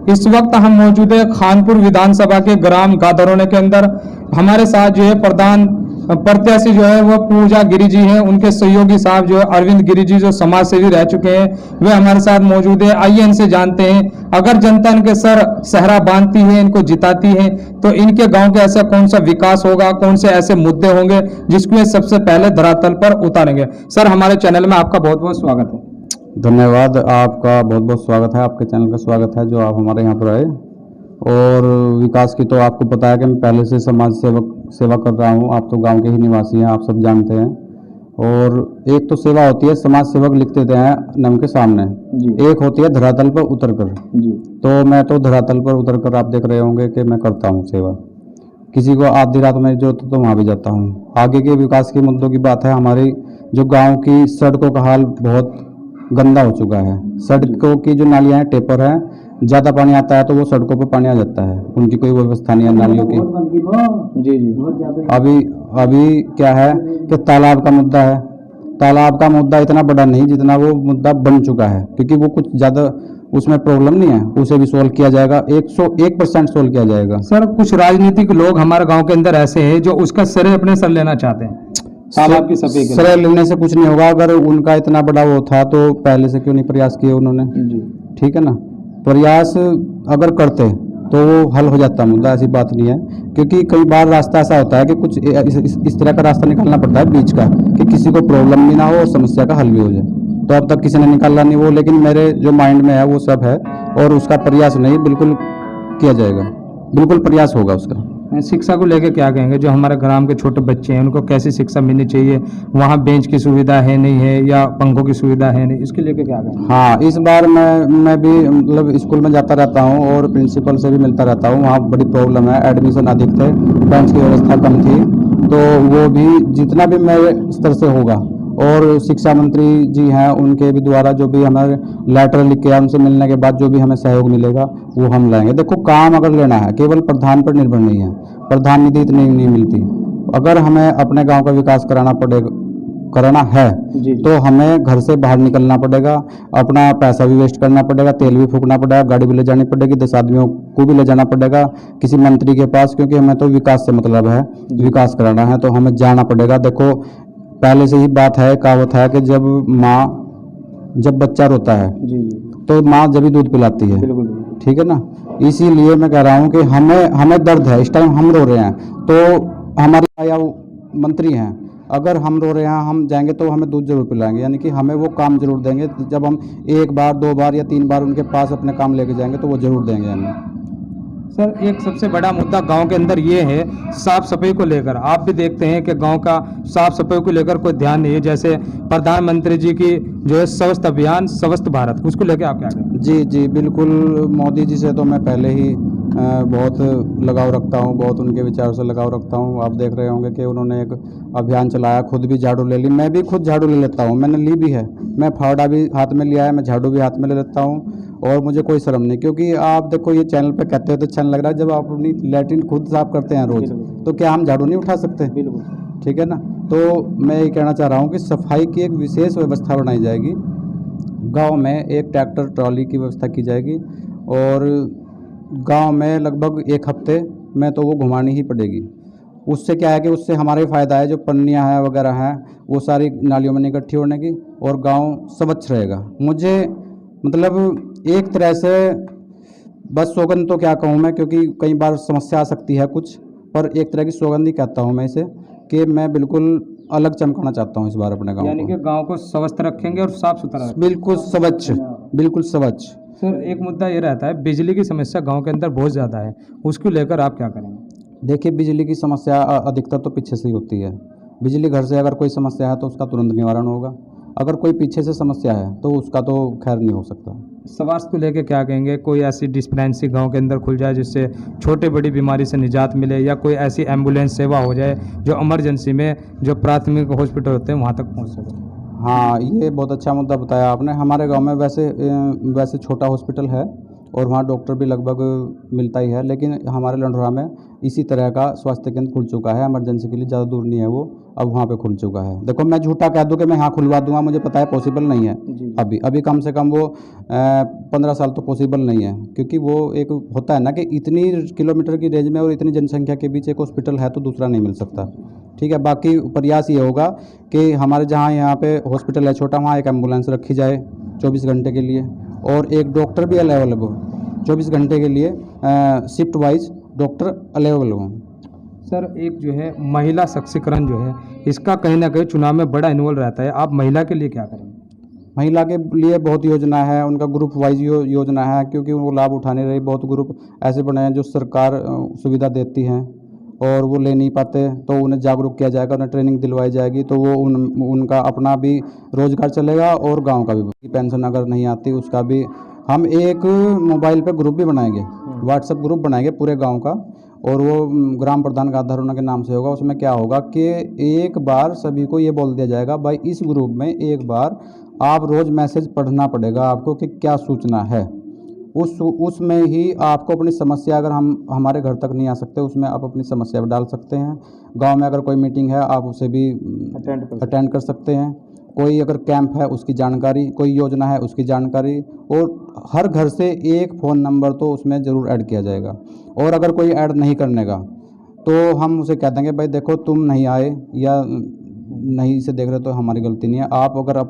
इस वक्त हम मौजूद है खानपुर विधानसभा के ग्राम गादरोने के अंदर। हमारे साथ जो है प्रधान प्रत्याशी जो है वो पूजा गिरी जी हैं, उनके सहयोगी साहब जो है अरविंद गिरी जी जो समाज सेवी रह चुके हैं वे हमारे साथ मौजूद है। आइए इनसे जानते हैं, अगर जनता इनके सर सहरा बांधती है, इनको जिताती है, तो इनके गांव के ऐसा कौन सा विकास होगा, कौन से ऐसे मुद्दे होंगे जिसको ये सबसे पहले धरातल पर उतारेंगे। सर, हमारे चैनल में आपका बहुत बहुत स्वागत है। धन्यवाद, आपका बहुत बहुत स्वागत है, आपके चैनल का स्वागत है जो आप हमारे यहाँ पर आए। और विकास की तो आपको पता है कि मैं पहले से समाज सेवा कर रहा हूँ। आप तो गांव के ही निवासी हैं, आप सब जानते हैं। और एक तो सेवा होती है, समाज सेवक लिख देते हैं नाम के सामने जी। एक होती है धरातल पर उतर कर जी। तो मैं तो धरातल पर उतर कर आप देख रहे होंगे कि मैं करता हूँ सेवा। किसी को आधी रात में जो तो वहाँ भी जाता हूँ। आगे के विकास के मुद्दों की बात है, हमारी जो गाँव की सड़कों का हाल बहुत गंदा हो चुका है। सड़कों की जो नालियाँ हैं टेपर हैं, ज़्यादा पानी आता है तो वो सड़कों पर पानी आ जाता है, उनकी कोई व्यवस्था नहीं है नालियों की जी जी। अभी क्या है कि तालाब का मुद्दा है। तालाब का मुद्दा इतना बड़ा नहीं जितना वो मुद्दा बन चुका है, क्योंकि वो कुछ ज़्यादा उसमें प्रॉब्लम नहीं है, उसे भी सोल्व किया जाएगा, 101% सोल्व किया जाएगा। सर, कुछ राजनीतिक लोग हमारे गाँव के अंदर ऐसे हैं जो उसका श्रेय अपने सर लेना चाहते हैं। तालाब की सफाई श्रेय लेने से कुछ नहीं होगा। अगर उनका इतना बड़ा वो था तो पहले से क्यों नहीं प्रयास किए उन्होंने जी। ठीक है ना, प्रयास अगर करते तो वो हल हो जाता मुद्दा, ऐसी बात नहीं है। क्योंकि कई बार रास्ता ऐसा होता है कि कुछ इस तरह का रास्ता निकालना पड़ता है बीच का, कि किसी को प्रॉब्लम भी ना हो और समस्या का हल भी हो जाए। तो अब तक किसी ने निकाला नहीं वो, लेकिन मेरे जो माइंड में है वो सब है और उसका प्रयास नहीं बिल्कुल किया जाएगा, बिल्कुल प्रयास होगा उसका। शिक्षा को लेकर क्या कहेंगे? जो हमारे ग्राम के छोटे बच्चे हैं उनको कैसी शिक्षा मिलनी चाहिए? वहाँ बेंच की सुविधा है नहीं है, या पंखों की सुविधा है नहीं, इसके लेकर क्या कहेंगे? हाँ, इस बार मैं भी मतलब स्कूल में जाता रहता हूँ और प्रिंसिपल से भी मिलता रहता हूँ। वहाँ बड़ी प्रॉब्लम है, एडमिशन अधिक थे, बेंच की व्यवस्था कम थी, तो वो भी जितना भी मेरे स्तर से होगा। और शिक्षा मंत्री जी हैं, उनके भी द्वारा जो भी हमारे लेटर लिख के उनसे मिलने के बाद जो भी हमें सहयोग मिलेगा वो हम लाएंगे। देखो, काम अगर लेना है केवल प्रधान पर निर्भर नहीं है, प्रधान निधि इतनी नहीं मिलती। अगर हमें अपने गांव का विकास कराना है तो हमें घर से बाहर निकलना पड़ेगा, अपना पैसा भी वेस्ट करना पड़ेगा, तेल भी फूकना पड़ेगा, गाड़ी भी ले जानी पड़ेगी, 10 आदमियों को भी ले जाना पड़ेगा किसी मंत्री के पास, क्योंकि हमें तो विकास से मतलब है, विकास कराना है तो हमें जाना पड़ेगा। देखो, पहले से ही बात है, कहावत है कि जब बच्चा रोता है जी। तो माँ जब भी दूध पिलाती है, ठीक है ना। इसीलिए मैं कह रहा हूँ कि हमें दर्द है, इस टाइम हम रो रहे हैं, तो हमारे आया मंत्री हैं, अगर हम रो रहे हैं हम जाएंगे तो हमें दूध जरूर पिलाएंगे, यानी कि हमें वो काम जरूर देंगे। जब हम 1 बार 2 बार या 3 बार उनके पास अपने काम लेके जाएंगे तो वो जरूर देंगे हमें। सर, एक सबसे बड़ा मुद्दा गांव के अंदर ये है साफ सफाई को लेकर। आप भी देखते हैं कि गांव का साफ सफाई को लेकर कोई ध्यान नहीं है। जैसे प्रधानमंत्री जी की जो है स्वस्थ अभियान स्वस्थ भारत, उसको लेकर आप क्या कहें? जी जी, बिल्कुल। मोदी जी से तो मैं पहले ही बहुत लगाव रखता हूँ, बहुत उनके विचारों से लगाव रखता हूँ। आप देख रहे होंगे कि उन्होंने एक अभियान चलाया, खुद भी झाड़ू ले ली, मैं भी खुद झाड़ू ले लेता हूँ, मैंने ली भी है, मैं फावड़ा भी हाथ में लिया है, मैं झाड़ू भी हाथ में ले लेता हूँ और मुझे कोई शर्म नहीं। क्योंकि आप देखो, ये चैनल पे कहते हो तो अच्छा लग रहा है, जब आप अपनी लैट्रिन खुद साफ करते हैं रोज, तो क्या हम झाड़ू नहीं उठा सकते? ठीक है ना। तो मैं ये कहना चाह रहा हूँ कि सफाई की एक विशेष व्यवस्था बनाई जाएगी गाँव में, एक ट्रैक्टर ट्रॉली की व्यवस्था की जाएगी और गांव में लगभग 1 हफ्ते में तो वो घुमानी ही पड़ेगी। उससे क्या है कि उससे हमारा ही फ़ायदा है, जो पन्नियाँ हैं वगैरह हैं वो सारी नालियों में नहीं इकट्ठी होने की और गांव स्वच्छ रहेगा। मुझे मतलब एक तरह से बस सौगंध तो क्या कहूँ मैं, क्योंकि कई बार समस्या आ सकती है कुछ, पर एक तरह की सौगंध ही कहता हूँ मैं इसे, कि मैं बिल्कुल अलग चमकाना चाहता हूँ इस बार अपने गाँव को। यानी कि गाँव को स्वस्थ रखेंगे और साफ सुथरा, बिल्कुल स्वच्छ, बिल्कुल स्वच्छ। सर, एक मुद्दा ये रहता है, बिजली की समस्या गांव के अंदर बहुत ज़्यादा है, उसको लेकर आप क्या करेंगे? देखिए, बिजली की समस्या अधिकतर तो पीछे से ही होती है। बिजली घर से अगर कोई समस्या है तो उसका तुरंत निवारण होगा, अगर कोई पीछे से समस्या है तो उसका तो खैर नहीं हो सकता। स्वास्थ्य को लेकर क्या कहेंगे? कोई ऐसी डिस्पेंसरी गांव के अंदर खुल जाए जिससे छोटे बड़ी बीमारी से निजात मिले, या कोई ऐसी एम्बुलेंस सेवा हो जाए जो इमरजेंसी में जो प्राथमिक हॉस्पिटल होते हैं वहाँ तक पहुँच सके? हाँ, ये बहुत अच्छा मुद्दा बताया आपने। हमारे गांव में वैसे छोटा हॉस्पिटल है और वहाँ डॉक्टर भी लगभग मिलता ही है। लेकिन हमारे लंढौरा में इसी तरह का स्वास्थ्य केंद्र खुल चुका है, इमरजेंसी के लिए ज़्यादा दूर नहीं है वो, अब वहाँ पे खुल चुका है। देखो मैं झूठा कह दूँ कि मैं यहाँ खुलवा दूंगा, मुझे पता है पॉसिबल नहीं है अभी कम से कम वो 15 साल तो पॉसिबल नहीं है, क्योंकि वो एक होता है ना कि इतनी किलोमीटर की रेंज में और इतनी जनसंख्या के बीच एक हॉस्पिटल है तो दूसरा नहीं मिल सकता। ठीक है, बाकी प्रयास ये होगा कि हमारे जहाँ यहाँ पे हॉस्पिटल है छोटा, वहाँ एक एम्बुलेंस रखी जाए 24 घंटे के लिए, और एक डॉक्टर भी अवेलेबल हो 24 घंटे के लिए, शिफ्ट वाइज डॉक्टर अवेलेबल हो। सर एक जो है महिला सशक्तिकरण जो है, इसका कहीं ना कहीं चुनाव में बड़ा इन्वॉल्व रहता है, आप महिला के लिए क्या करेंगे? महिला के लिए बहुत योजना है, उनका ग्रुप वाइज योजना है, क्योंकि वो लाभ उठाने रहे। बहुत ग्रुप ऐसे बने हैं जो सरकार सुविधा देती हैं और वो ले नहीं पाते, तो उन्हें जागरूक किया जाएगा, उन्हें ट्रेनिंग दिलवाई जाएगी, तो वो उनका अपना भी रोजगार चलेगा और गांव का भी। पेंशन अगर नहीं आती उसका भी हम एक मोबाइल पे ग्रुप भी बनाएंगे, व्हाट्सएप ग्रुप बनाएंगे पूरे गांव का, और वो ग्राम प्रधान गाधारोना के नाम से होगा। उसमें क्या होगा कि एक बार सभी को ये बोल दिया जाएगा, भाई इस ग्रुप में एक बार आप रोज़ मैसेज पढ़ना पड़ेगा आपको कि क्या सूचना है। उसमें ही आपको अपनी समस्या, अगर हम हमारे घर तक नहीं आ सकते, उसमें आप अपनी समस्या भी डाल सकते हैं। गांव में अगर कोई मीटिंग है आप उसे भी अटेंड कर सकते हैं। कोई अगर कैंप है उसकी जानकारी, कोई योजना है उसकी जानकारी, और हर घर से एक फ़ोन नंबर तो उसमें ज़रूर ऐड किया जाएगा। और अगर कोई ऐड नहीं करने का तो हम उसे कह देंगे, भाई देखो तुम नहीं आए या नहीं से देख रहे तो हमारी गलती नहीं है। आप अगर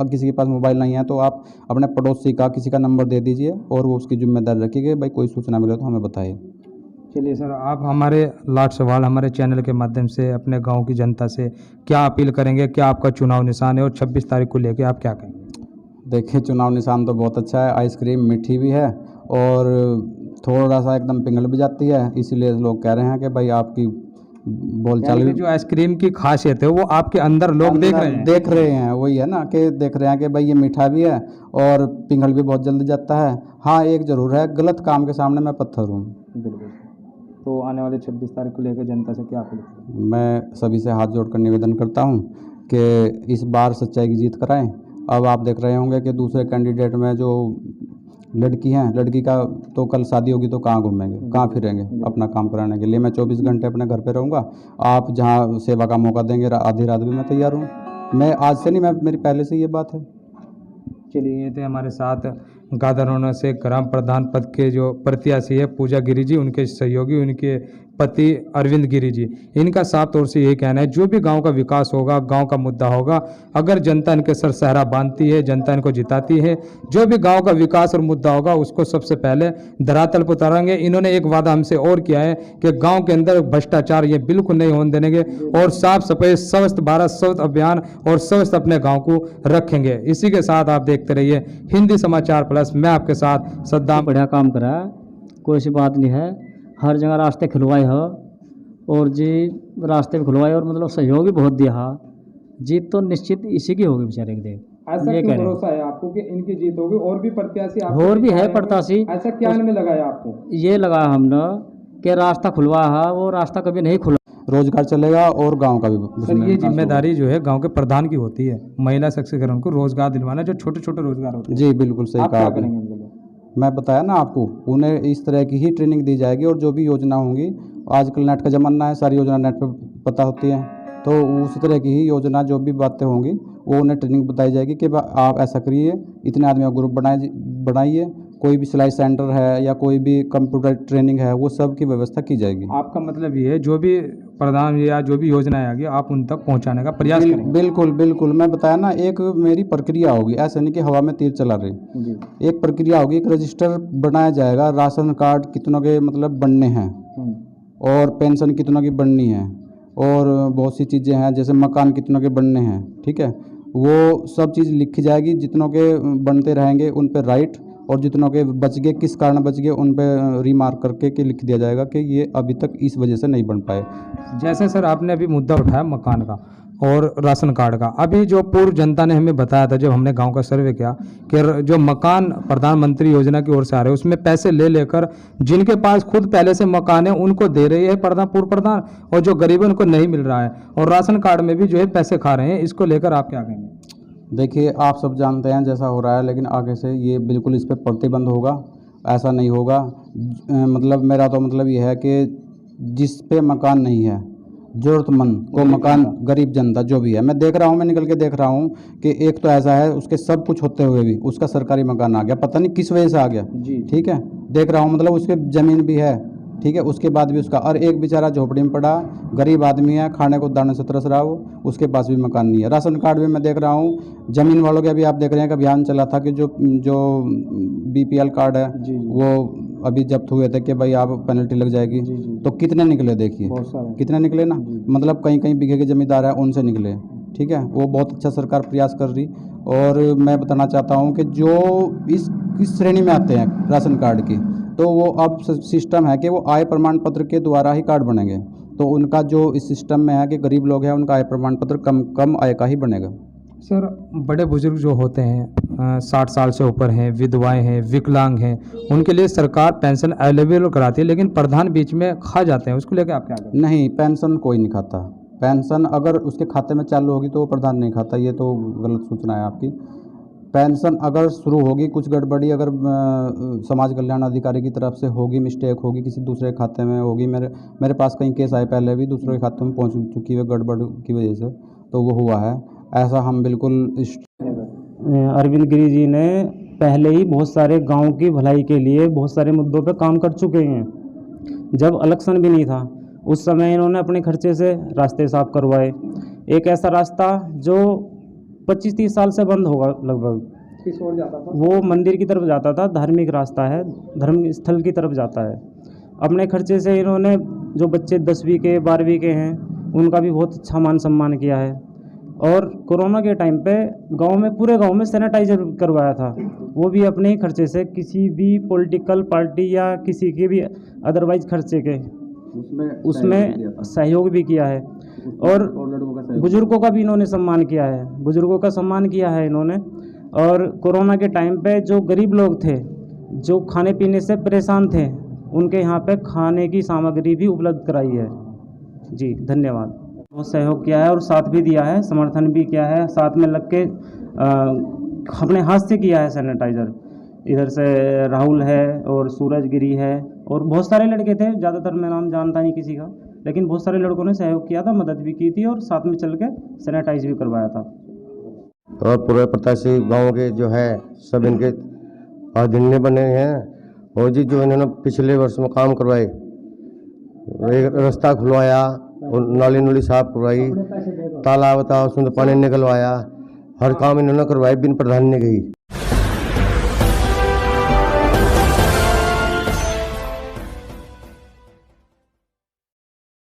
किसी के पास मोबाइल नहीं है तो आप अपने पड़ोसी का किसी का नंबर दे दीजिए और वो उसकी जिम्मेदारी रखिए, भाई कोई सूचना मिले तो हमें बताइए। चलिए सर, आप हमारे लाट सवाल हमारे चैनल के माध्यम से अपने गांव की जनता से क्या अपील करेंगे, क्या आपका चुनाव निशान है और 26 तारीख को लेके आप क्या कहेंगे? देखिए चुनाव निशान तो बहुत अच्छा है, आइसक्रीम मीठी भी है और थोड़ा सा एकदम पिघल भी जाती है, इसलिए लोग कह रहे हैं कि भाई आपकी बोलचाल भी। जो आइसक्रीम की खासियत है वो आपके अंदर लोग देख रहे हैं वही है ना, कि देख रहे हैं कि भाई ये मीठा भी है और पिघल भी बहुत जल्दी जाता है। हाँ एक ज़रूर है, गलत काम के सामने मैं पत्थर हूँ। बिल्कुल। तो आने वाले 26 तारीख को लेकर जनता से क्या अपील करें? मैं सभी से हाथ जोड़कर निवेदन करता हूँ कि इस बार सच्चाई की जीत कराएं। अब आप देख रहे होंगे कि दूसरे कैंडिडेट में जो लड़की हैं, लड़की का तो कल शादी होगी तो कहाँ घूमेंगे, कहाँ फिरेंगे अपना काम कराने के लिए। मैं 24 घंटे अपने घर पे रहूँगा, आप जहाँ सेवा का मौका देंगे आधी रात भी मैं तैयार हूँ। मैं आज से नहीं, मैं मेरी पहले से ये बात है। चलिए, ये थे हमारे साथ गादरौना से ग्राम प्रधान पद के जो प्रत्याशी है पूजा गिरी जी, उनके सहयोगी उनके पति अरविंद गिरी जी। इनका साफ तौर से यही कहना है, जो भी गांव का विकास होगा, गांव का मुद्दा होगा, अगर जनता इनके सर सहरा बांधती है, जनता इनको जिताती है, जो भी गांव का विकास और मुद्दा होगा उसको सबसे पहले धरातल पर उतारेंगे। इन्होंने एक वादा हमसे और किया है कि गाँव के अंदर भ्रष्टाचार ये बिल्कुल नहीं होने देंगे और साफ सफाई, स्वच्छ भारत स्वच्छ अभियान और स्वच्छ अपने गाँव को रखेंगे। इसी के साथ आप देखते रहिए हिंदी समाचार प्लस। मैं आपके साथ सद्दाम। बढ़िया काम करा, कोई सी बात नहीं है, हर जगह रास्ते खुलवाए हो और जी रास्ते भी खुलवाए और मतलब सहयोग भी बहुत दिया। जीत तो निश्चित इसी की होगी बेचारे के। देख ऐसा क्यों भरोसा है आपको कि इनकी जीत होगी? और भी प्रत्याशी और भी है प्रत्याशी, ऐसा क्या इनमें लगाया आपको? ये लगा हमने कि रास्ता खुलवा है, वो रास्ता कभी नहीं खुला, रोजगार चलेगा और गांव का भी। सर ये जिम्मेदारी जो है गांव के प्रधान की होती है, महिला सशक्तिकरण को रोजगार दिलवाना, जो छोटे छोटे रोजगार होते हैं। जी बिल्कुल सही कहा आपने। मैं बताया ना आपको, उन्हें इस तरह की ही ट्रेनिंग दी जाएगी और जो भी योजना होंगी, आजकल नेट का ज़माना है, सारी योजना नेट पे पता होती है, तो उसी तरह की ही योजना जो भी बातें होंगी वो उन्हें ट्रेनिंग बताई जाएगी कि आप ऐसा करिए, इतने आदमियों का ग्रुप बनाइए, कोई भी सिलाई सेंटर है या कोई भी कंप्यूटर ट्रेनिंग है, वो सब की व्यवस्था की जाएगी। आपका मतलब ये है जो भी प्रधान या जो भी योजना आएगी आप उन तक पहुंचाने का प्रयास करेंगे? बिल्कुल बिल्कुल, मैं बताया ना, एक मेरी प्रक्रिया होगी, ऐसा नहीं कि हवा में तीर चला रही। एक प्रक्रिया होगी, एक रजिस्टर बनाया जाएगा, राशन कार्ड कितनों के मतलब बनने हैं और पेंशन कितनों की बननी है और बहुत सी चीज़ें हैं, जैसे मकान कितनों के बनने हैं, ठीक है, वो सब चीज़ लिखी जाएगी। जितनों के बनते रहेंगे उन पर राइट, और जितनों के बच गए, किस कारण बच गए, उन पे रिमार्क करके कि लिख दिया जाएगा कि ये अभी तक इस वजह से नहीं बन पाए। जैसे सर आपने अभी मुद्दा उठाया मकान का और राशन कार्ड का, अभी जो पूर्व जनता ने हमें बताया था जब हमने गांव का सर्वे किया कि जो मकान प्रधानमंत्री योजना की ओर से आ रहे हैं उसमें पैसे ले लेकर जिनके पास खुद पहले से मकान है उनको दे रही है पूर्व प्रधान, और जो गरीब है उनको नहीं मिल रहा है, और राशन कार्ड में भी जो है पैसे खा रहे हैं। इसको लेकर आप क्या कहेंगे? देखिए आप सब जानते हैं जैसा हो रहा है, लेकिन आगे से ये बिल्कुल इस पर प्रतिबंध होगा ऐसा नहीं होगा। मतलब मेरा तो मतलब ये है कि जिस पे मकान नहीं है, ज़रूरतमंद को मकान, गरीब जनता जो भी है, मैं देख रहा हूँ, मैं निकल के देख रहा हूँ कि एक तो ऐसा है उसके सब कुछ होते हुए भी उसका सरकारी मकान आ गया, पता नहीं किस वजह से आ गया। ठीक है, देख रहा हूँ, मतलब उसके ज़मीन भी है, ठीक है, उसके बाद भी उसका, और एक बेचारा झोपड़ी में पड़ा गरीब आदमी है, खाने को दाने से तरस रहा हो, उसके पास भी मकान नहीं है। राशन कार्ड भी मैं देख रहा हूँ, ज़मीन वालों के अभी आप देख रहे हैं कि अभियान चला था कि जो BPL कार्ड है वो अभी जब्त हुए थे कि भाई आप पेनल्टी लग जाएगी। तो कितने निकले, देखिए कितने निकले ना, मतलब कहीं कहीं बीघे के जमींदार हैं उनसे निकले। ठीक है, वो बहुत अच्छा सरकार प्रयास कर रही। और मैं बताना चाहता हूँ कि जो इस श्रेणी में आते हैं राशन कार्ड की, तो वो अब सिस्टम है कि वो आय प्रमाण पत्र के द्वारा ही कार्ड बनेंगे। तो उनका जो इस सिस्टम में है कि गरीब लोग हैं उनका आय प्रमाण पत्र कम आय का ही बनेगा। सर, बड़े बुजुर्ग जो होते हैं 60 साल से ऊपर हैं, विधवाएं हैं, विकलांग हैं, उनके लिए सरकार पेंशन अवेलेबल कराती है, लेकिन प्रधान बीच में खा जाते हैं, उसको लेकर आप क्या करें? नहीं, पेंशन कोई नहीं खाता। पेंशन अगर उसके खाते में चालू होगी तो वो प्रधान नहीं खाता, ये तो गलत सूचना है आपकी। पेंशन अगर शुरू होगी, कुछ गड़बड़ी अगर समाज कल्याण अधिकारी की तरफ से होगी, मिस्टेक होगी, किसी दूसरे खाते में होगी, मेरे पास कई केस आए पहले भी, दूसरे के खाते में पहुंच चुकी है गड़बड़ की वजह से, तो वो हुआ है ऐसा। हम बिल्कुल अरविंद गिरी जी ने पहले ही बहुत सारे गांव की भलाई के लिए बहुत सारे मुद्दों पे काम कर चुके हैं। जब इलेक्शन भी नहीं था उस समय इन्होंने अपने खर्चे से रास्ते साफ करवाए। एक ऐसा रास्ता जो 25-30 साल से बंद होगा लगभग, किस ओर जाता था? वो मंदिर की तरफ जाता था, धार्मिक रास्ता है, धर्म स्थल की तरफ जाता है। अपने खर्चे से इन्होंने जो बच्चे 10वीं के 12वीं के हैं उनका भी बहुत अच्छा मान सम्मान किया है। और कोरोना के टाइम पे पूरे गांव में सैनिटाइजर करवाया था, वो भी अपने ही खर्चे से, किसी भी पॉलिटिकल पार्टी या किसी के भी अदरवाइज खर्चे के उसमें सहयोग भी किया है। और बुजुर्गों का भी इन्होंने सम्मान किया है, बुजुर्गों का सम्मान किया है इन्होंने। और कोरोना के टाइम पे जो गरीब लोग थे, जो खाने पीने से परेशान थे, उनके यहाँ पे खाने की सामग्री भी उपलब्ध कराई है। जी धन्यवाद। बहुत सहयोग किया है और साथ भी दिया है, समर्थन भी किया है, साथ में लग के अपने हाथ से किया है सैनिटाइज़र। इधर से राहुल है और सूरज गिरी है और बहुत सारे लड़के थे, ज़्यादातर मैं नाम जानता नहीं किसी का, लेकिन बहुत सारे लड़कों ने सहयोग किया था, मदद भी की थी और साथ में चल के सैनिटाइज भी करवाया था। और पूरे प्रत्याशी गांव के जो है सब इनके अधीन बने हैं। और जी जो इन्होंने पिछले वर्ष में काम करवाए, एक रास्ता खुलवाया और नाली नुली साफ करवाई, तालाब सुंदर पानी निकलवाया, हर काम इन्होंने करवाए बिन प्रधान ने गई।